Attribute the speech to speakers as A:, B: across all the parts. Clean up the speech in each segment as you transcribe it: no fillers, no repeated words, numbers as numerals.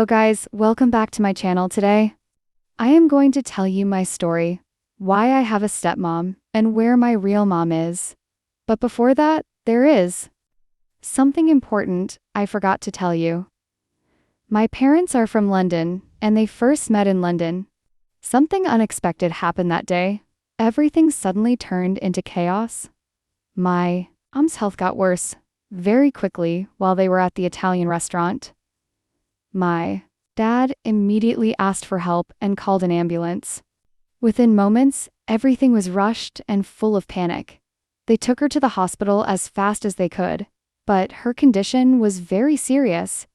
A: guys, welcome back to my channel today. I am going to tell you my story, why I have a stepmom, and where my real mom is. But before that, there is something important I forgot to tell you. My parents are from London, and they first met in London. Something unexpected happened that day. Everything suddenly turned into chaos. My mom's health got worse very quickly while they were at the Italian restaurant. My dad immediately asked for help and called an ambulance. Within moments, everything was rushed and full of panic. They took her to the hospital as fast as they could, but her condition was very serious.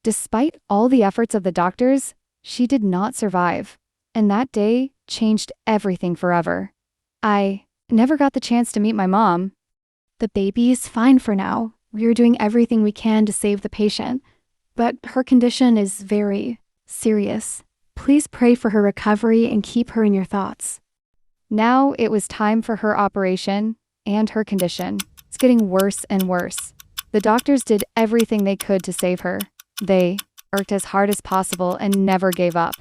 A: Despite all the efforts of the doctors, she did not survive, and that day changed everything forever. I never got the chance to meet my mom.
B: The baby is fine for now. We are doing everything we can to save the patient, but her condition is very serious. Please pray for her recovery and keep her in your thoughts.
A: Now it was time for her operation, and her condition is getting worse and worse. The doctors did everything they could to save her. They worked as hard as possible and never gave up.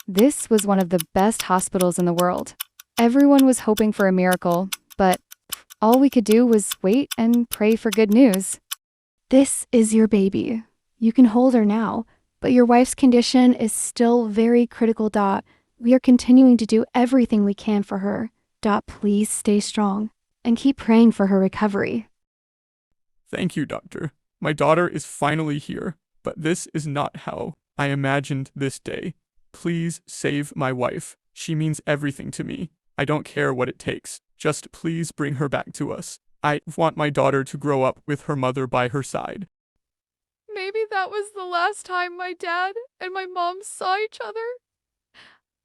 A: This was one of the best hospitals in the world. Everyone was hoping for a miracle, but all we could do was wait and pray for good news.
B: This is your baby. You can hold her now, but your wife's condition is still very critical. We are continuing to do everything we can for her. Please stay strong and keep praying for her recovery.
C: Thank you, doctor. My daughter is finally here, but this is not how I imagined this day. Please save my wife. She means everything to me. I don't care what it takes. Just please bring her back to us. I want my daughter to grow up with her mother by her side.
D: Maybe that was the last time my dad and my mom saw each other.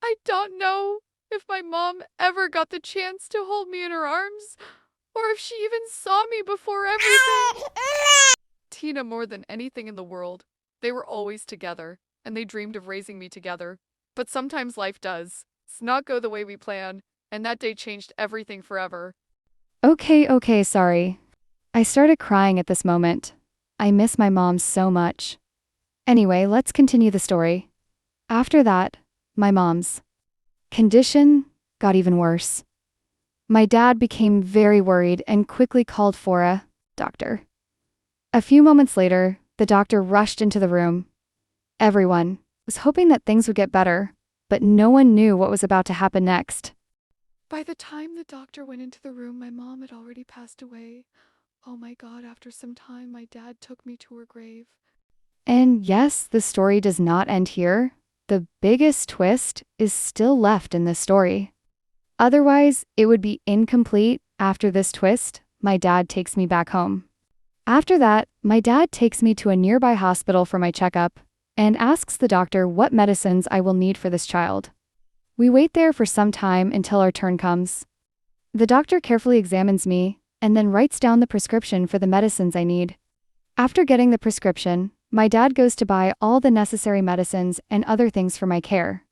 D: I don't know if my mom ever got the chance to hold me in her arms, or if she even saw me before everything. Tina, more than anything in the world, they were always together, and they dreamed of raising me together. But sometimes life does not go the way we plan, and that day changed everything forever.
A: Okay, sorry. I started crying at this moment. I miss my mom so much. Anyway, let's continue the story. After that, my mom's condition got even worse. My dad became very worried and quickly called for a doctor. A few moments later, the doctor rushed into the room. Everyone was hoping that things would get better, but no one knew what was about to happen next.
D: By the time the doctor went into the room, my mom had already passed away. Oh my God, after some time, my dad took me to her grave.
A: And yes, the story does not end here. The biggest twist is still left in this story. Otherwise, it would be incomplete. After this twist, my dad takes me back home. After that, my dad takes me to a nearby hospital for my checkup and asks the doctor what medicines I will need for this child. We wait there for some time until our turn comes. The doctor carefully examines me and then writes down the prescription for the medicines I need. After getting the prescription, my dad goes to buy all the necessary medicines and other things for my care.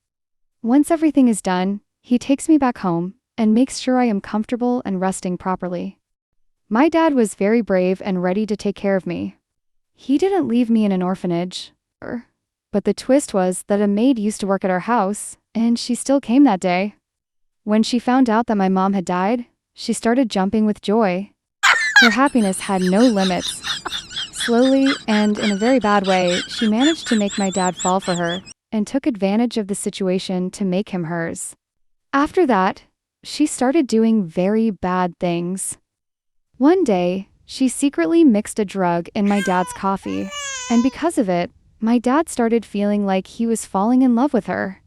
A: Once everything is done, he takes me back home and makes sure I am comfortable and resting properly. My dad was very brave and ready to take care of me. He didn't leave me in an orphanage, but the twist was that a maid used to work at our house, and she still came that day. When she found out that my mom had died, she started jumping with joy. Her happiness had no limits. Slowly, and in a very bad way, she managed to make my dad fall for her and took advantage of the situation to make him hers. After that, she started doing very bad things. One day, she secretly mixed a drug in my dad's coffee, and because of it, my dad started feeling like he was falling in love with her.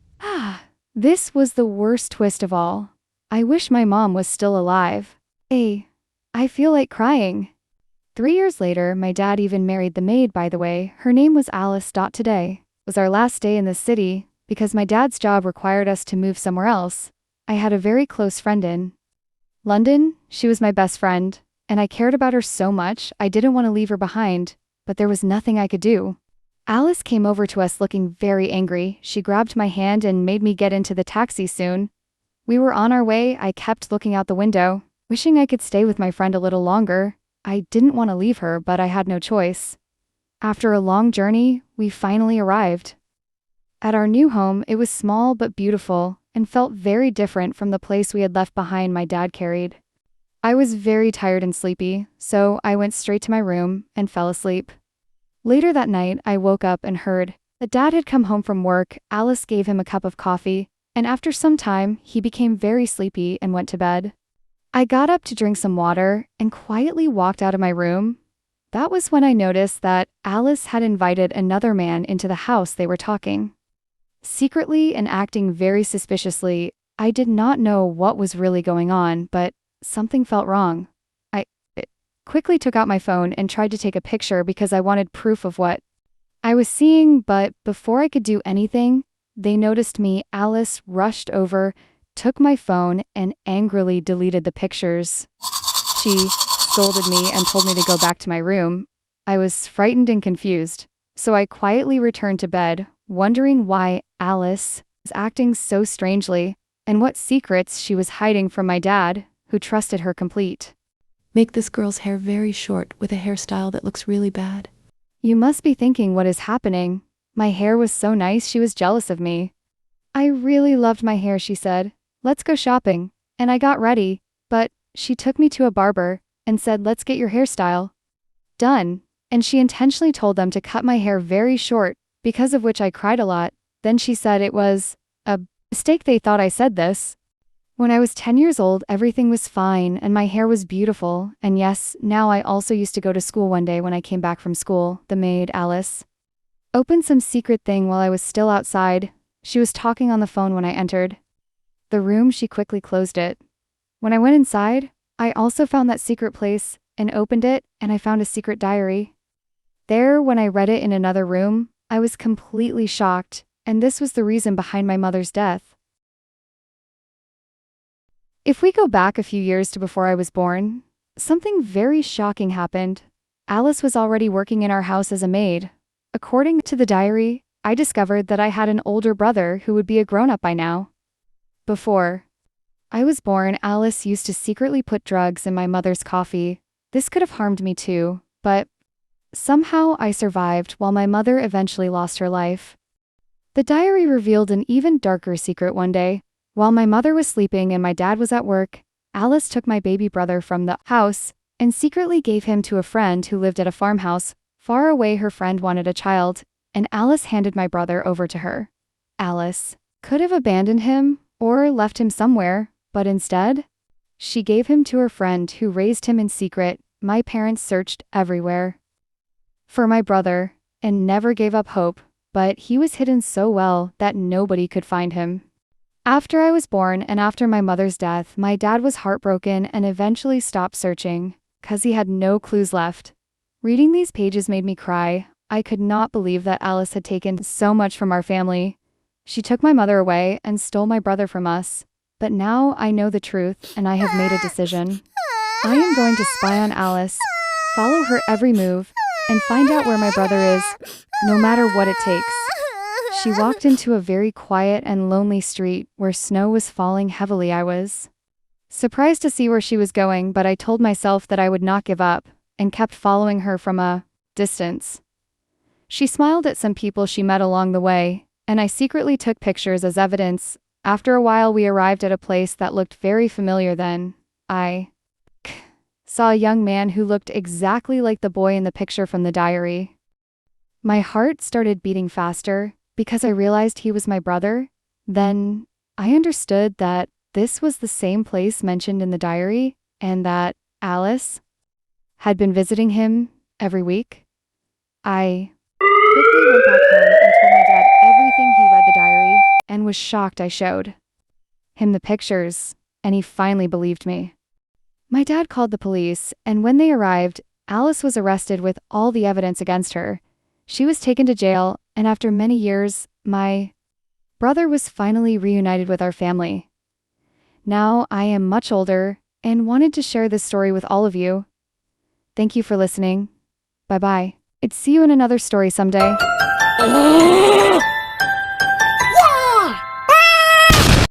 A: This was the worst twist of all. I wish my mom was still alive. I feel like crying. 3 years later, my dad even married the maid, by the way. Her name was Alice. Today was our last day in the city because my dad's job required us to move somewhere else. I had a very close friend in London. She was my best friend, and I cared about her so much I didn't want to leave her behind, but there was nothing I could do. Alice came over to us looking very angry. She grabbed my hand and made me get into the taxi soon. We were on our way. I kept looking out the window, wishing I could stay with my friend a little longer. I didn't want to leave her, but I had no choice. After a long journey, we finally arrived. At our new home, it was small but beautiful and felt very different from the place we had left behind my dad carried. I was very tired and sleepy, so I went straight to my room and fell asleep. Later that night, I woke up and heard that Dad had come home from work. Alice gave him a cup of coffee, and after some time, he became very sleepy and went to bed. I got up to drink some water and quietly walked out of my room. That was when I noticed that Alice had invited another man into the house. They were talking. Secretly and acting very suspiciously, I did not know what was really going on, but something felt wrong. I quickly took out my phone and tried to take a picture because I wanted proof of what I was seeing, but before I could do anything, they noticed me. Alice rushed over, took my phone, and angrily deleted the pictures. She scolded me and told me to go back to my room. I was frightened and confused, so I quietly returned to bed, wondering why Alice was acting so strangely and what secrets she was hiding from my dad, who trusted her complete.
B: Make this girl's hair very short with a hairstyle that looks really bad.
A: You must be thinking what is happening. My hair was so nice, she was jealous of me. I really loved my hair, she said. Let's go shopping. And I got ready, but she took me to a barber and said, let's get your hairstyle done. And she intentionally told them to cut my hair very short, because of which I cried a lot. Then she said it was a mistake. They thought I said this. When I was 10 years old, everything was fine and my hair was beautiful. And yes, now I also used to go to school. One day when I came back from school, the maid, Alice, opened some secret thing while I was still outside. She was talking on the phone when I entered the room. She quickly closed it. When I went inside, I also found that secret place and opened it, and I found a secret diary. There, when I read it in another room, I was completely shocked, and this was the reason behind my mother's death. If we go back a few years to before I was born, something very shocking happened. Alice was already working in our house as a maid. According to the diary, I discovered that I had an older brother who would be a grown-up by now. Before I was born, Alice used to secretly put drugs in my mother's coffee. This could have harmed me too, but somehow I survived while my mother eventually lost her life. The diary revealed an even darker secret. One day, while my mother was sleeping and my dad was at work, Alice took my baby brother from the house and secretly gave him to a friend who lived at a farmhouse far away. Her friend wanted a child, and Alice handed my brother over to her. Alice could have abandoned him or left him somewhere, but instead, she gave him to her friend who raised him in secret. My parents searched everywhere for my brother and never gave up hope, but he was hidden so well that nobody could find him. After I was born and after my mother's death, my dad was heartbroken and eventually stopped searching, 'cause he had no clues left. Reading these pages made me cry. I could not believe that Alice had taken so much from our family. She took my mother away and stole my brother from us. But now I know the truth and I have made a decision. I am going to spy on Alice, follow her every move, and find out where my brother is, no matter what it takes. She walked into a very quiet and lonely street where snow was falling heavily. I was surprised to see where she was going, but I told myself that I would not give up and kept following her from a distance. She smiled at some people she met along the way, and I secretly took pictures as evidence. After a while, we arrived at a place that looked very familiar. Then I saw a young man who looked exactly like the boy in the picture from the diary. My heart started beating faster because I realized he was my brother. Then I understood that this was the same place mentioned in the diary and that Alice had been visiting him every week. I quickly went back home and told my dad everything. He read the diary and was shocked. I showed him the pictures, and he finally believed me. My dad called the police, and when they arrived, Alice was arrested with all the evidence against her. She was taken to jail, and after many years, my brother was finally reunited with our family. Now I am much older and wanted to share this story with all of you. Thank you for listening. Bye-bye. I'd see you in another story someday.